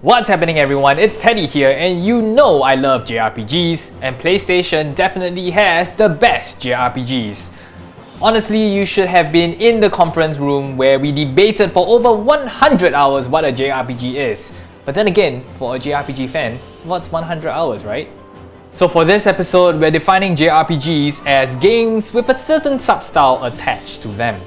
What's happening everyone, it's Teddy here, and you know I love JRPGs, and PlayStation definitely has the best JRPGs. Honestly, you should have been in the conference room where we debated for over 100 hours what a JRPG is. But then again, for a JRPG fan, what's 100 hours, right? So for this episode, we're defining JRPGs as games with a certain substyle attached to them.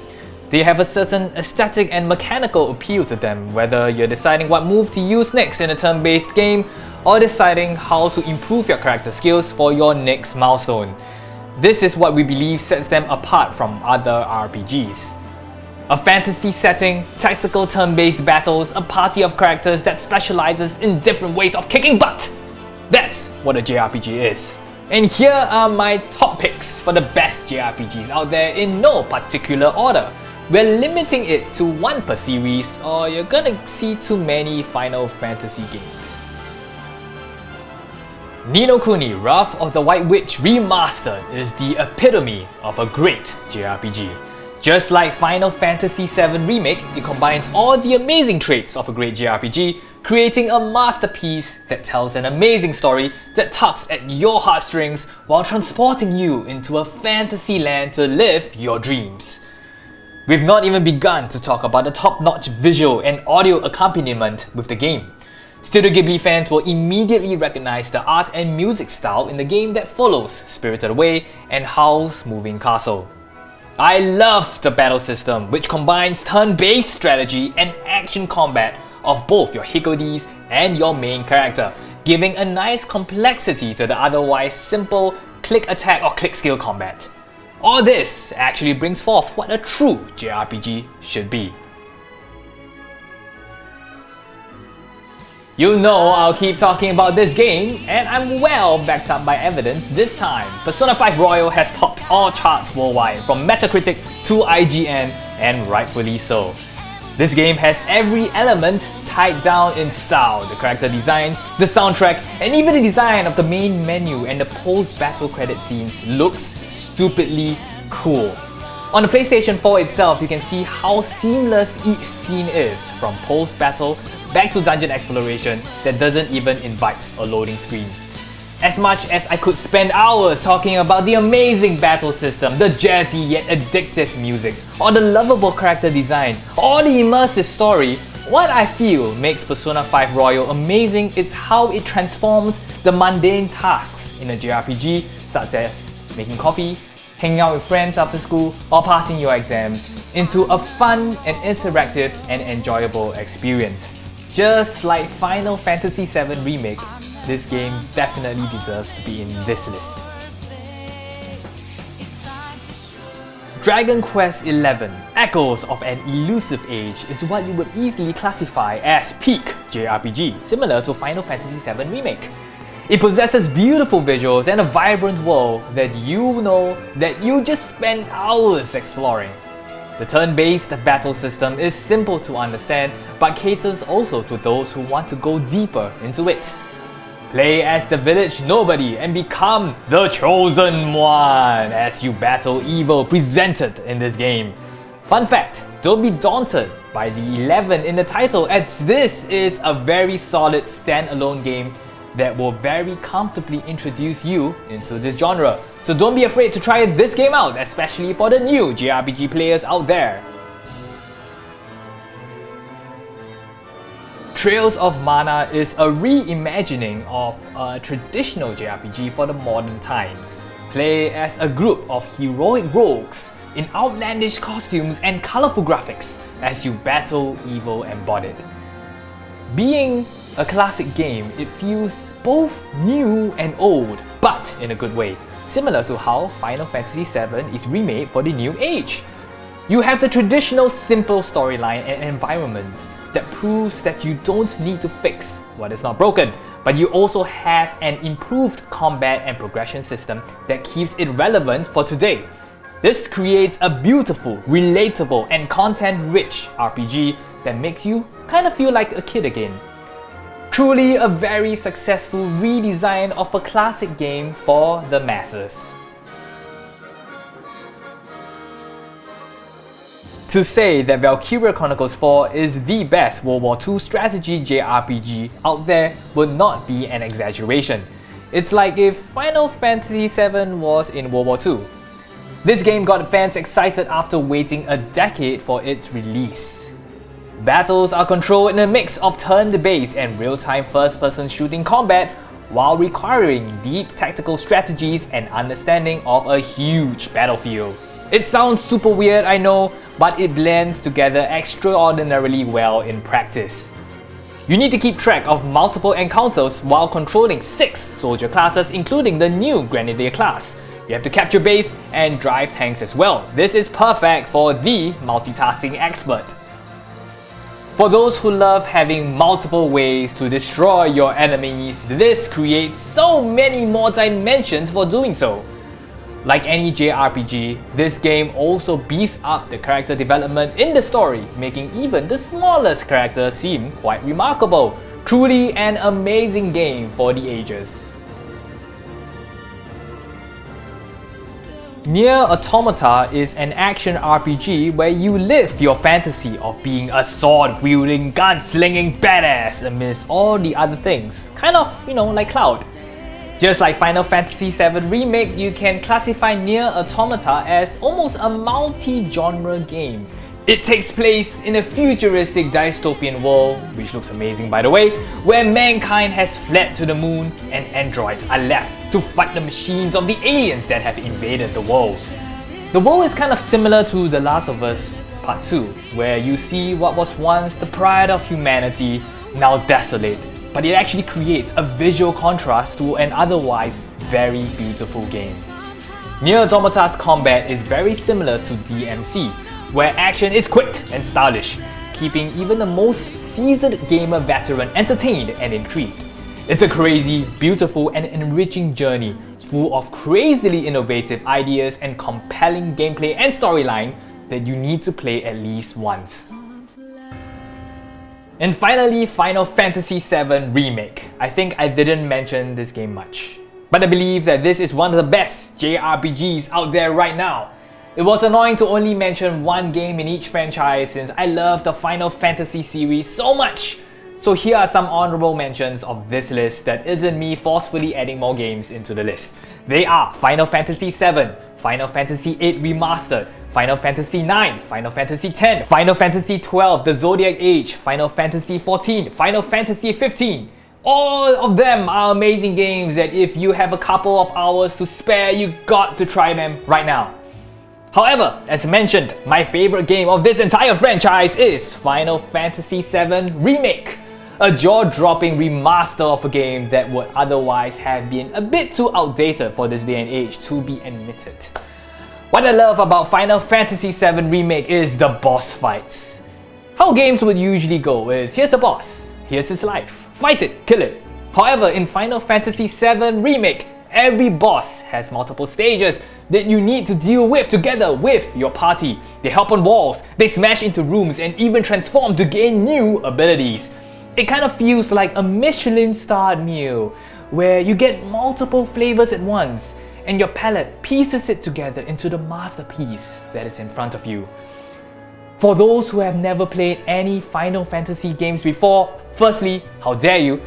They have a certain aesthetic and mechanical appeal to them, whether you're deciding what move to use next in a turn-based game or deciding how to improve your character skills for your next milestone. This is what we believe sets them apart from other RPGs. A fantasy setting, tactical turn-based battles, a party of characters that specializes in different ways of kicking butt. That's what a JRPG is. And here are my top picks for the best JRPGs out there in no particular order. We're limiting it to one per series, or you're gonna see too many Final Fantasy games. Ni no Kuni: Wrath of the White Witch Remastered is the epitome of a great JRPG. Just like Final Fantasy VII Remake, it combines all the amazing traits of a great JRPG, creating a masterpiece that tells an amazing story that tugs at your heartstrings while transporting you into a fantasy land to live your dreams. We've not even begun to talk about the top-notch visual and audio accompaniment with the game. Studio Ghibli fans will immediately recognize the art and music style in the game that follows Spirited Away and Howl's Moving Castle. I love the battle system, which combines turn-based strategy and action combat of both your Hikkodis and your main character, giving a nice complexity to the otherwise simple click attack or click skill combat. All this actually brings forth what a true JRPG should be. You know I'll keep talking about this game, and I'm well backed up by evidence this time. Persona 5 Royal has topped all charts worldwide, from Metacritic to IGN, and rightfully so. This game has every element tied down in style: the character designs, the soundtrack, and even the design of the main menu and the post-battle credit scenes looks stupidly cool. On the PlayStation 4 itself, you can see how seamless each scene is, from post-battle back to dungeon exploration that doesn't even invite a loading screen. As much as I could spend hours talking about the amazing battle system, the jazzy yet addictive music, or the lovable character design, or the immersive story, what I feel makes Persona 5 Royal amazing is how it transforms the mundane tasks in a JRPG, such as making coffee, hanging out with friends after school, or passing your exams, into a fun and interactive and enjoyable experience. Just like Final Fantasy VII Remake, this game definitely deserves to be in this list. Dragon Quest XI, Echoes of an Elusive Age, is what you would easily classify as peak JRPG, similar to Final Fantasy VII Remake. It possesses beautiful visuals and a vibrant world that you just spend hours exploring. The turn-based battle system is simple to understand, but caters also to those who want to go deeper into it. Play as the village nobody and become the chosen one as you battle evil presented in this game. Fun fact, don't be daunted by the 11 in the title, as this is a very solid standalone game that will very comfortably introduce you into this genre. So don't be afraid to try this game out, especially for the new JRPG players out there. Trails of Mana is a reimagining of a traditional JRPG for the modern times. Play as a group of heroic rogues in outlandish costumes and colorful graphics as you battle evil embodied. Being a classic game, it feels both new and old, but in a good way, similar to how Final Fantasy VII is remade for the new age. You have the traditional simple storyline and environments that proves that you don't need to fix what is not broken, but you also have an improved combat and progression system that keeps it relevant for today. This creates a beautiful, relatable, and content-rich RPG that makes you kind of feel like a kid again. Truly a very successful redesign of a classic game for the masses. To say that Valkyria Chronicles 4 is the best World War II strategy JRPG out there would not be an exaggeration. It's like if Final Fantasy VII was in World War II. This game got fans excited after waiting a decade for its release. Battles are controlled in a mix of turn-based and real-time first-person shooting combat while requiring deep tactical strategies and understanding of a huge battlefield. It sounds super weird, I know, but it blends together extraordinarily well in practice. You need to keep track of multiple encounters while controlling 6 soldier classes, including the new Grenadier class. You have to capture base and drive tanks as well. This is perfect for the multitasking expert. For those who love having multiple ways to destroy your enemies, this creates so many more dimensions for doing so. Like any JRPG, this game also beefs up the character development in the story, making even the smallest character seem quite remarkable. Truly an amazing game for the ages. NieR Automata is an action RPG where you live your fantasy of being a sword-wielding, gun-slinging badass amidst all the other things. Kind of, like Cloud. Just like Final Fantasy VII Remake, you can classify NieR Automata as almost a multi-genre game. It takes place in a futuristic dystopian world, which looks amazing by the way, where mankind has fled to the moon and androids are left to fight the machines of the aliens that have invaded the world. The world is kind of similar to The Last of Us Part 2, where you see what was once the pride of humanity, now desolate, but it actually creates a visual contrast to an otherwise very beautiful game. NieR Automata's combat is very similar to DMC, where action is quick and stylish, keeping even the most seasoned gamer veteran entertained and intrigued. It's a crazy, beautiful and enriching journey full of crazily innovative ideas and compelling gameplay and storyline that you need to play at least once. And finally, Final Fantasy VII Remake. I think I didn't mention this game much, but I believe that this is one of the best JRPGs out there right now. It was annoying to only mention one game in each franchise since I love the Final Fantasy series so much. So here are some honorable mentions of this list that isn't me forcefully adding more games into the list. They are Final Fantasy VII, Final Fantasy VIII Remastered, Final Fantasy IX, Final Fantasy X, Final Fantasy XII, The Zodiac Age, Final Fantasy XIV, Final Fantasy XV. All of them are amazing games that if you have a couple of hours to spare, you got to try them right now. However, as mentioned, my favorite game of this entire franchise is Final Fantasy VII Remake, a jaw-dropping remaster of a game that would otherwise have been a bit too outdated for this day and age, to be admitted. What I love about Final Fantasy VII Remake is the boss fights. How games would usually go is, here's a boss, here's his life, fight it, kill it. However, in Final Fantasy VII Remake, every boss has multiple stages that you need to deal with together with your party. They hop on walls, they smash into rooms and even transform to gain new abilities. It kind of feels like a Michelin-starred meal where you get multiple flavors at once and your palate pieces it together into the masterpiece that is in front of you. For those who have never played any Final Fantasy games before, firstly, how dare you?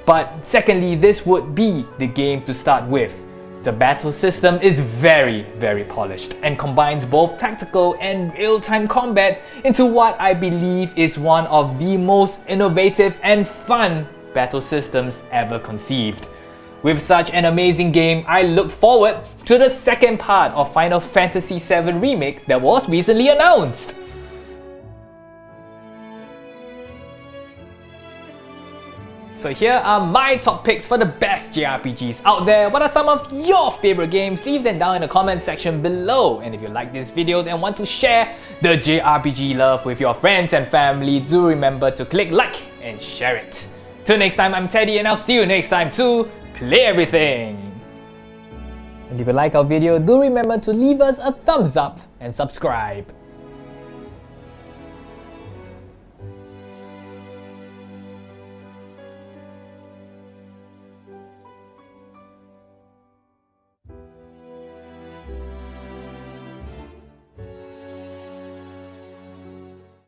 But secondly, this would be the game to start with. The battle system is very polished and combines both tactical and real-time combat into what I believe is one of the most innovative and fun battle systems ever conceived. With such an amazing game, I look forward to the second part of Final Fantasy VII Remake that was recently announced. So here are my top picks for the best JRPGs out there. What are some of your favorite games? Leave them down in the comment section below. And if you like these videos and want to share the JRPG love with your friends and family, do remember to click like and share it. Till next time, I'm Teddy and I'll see you next time to play everything. And if you like our video, do remember to leave us a thumbs up and subscribe.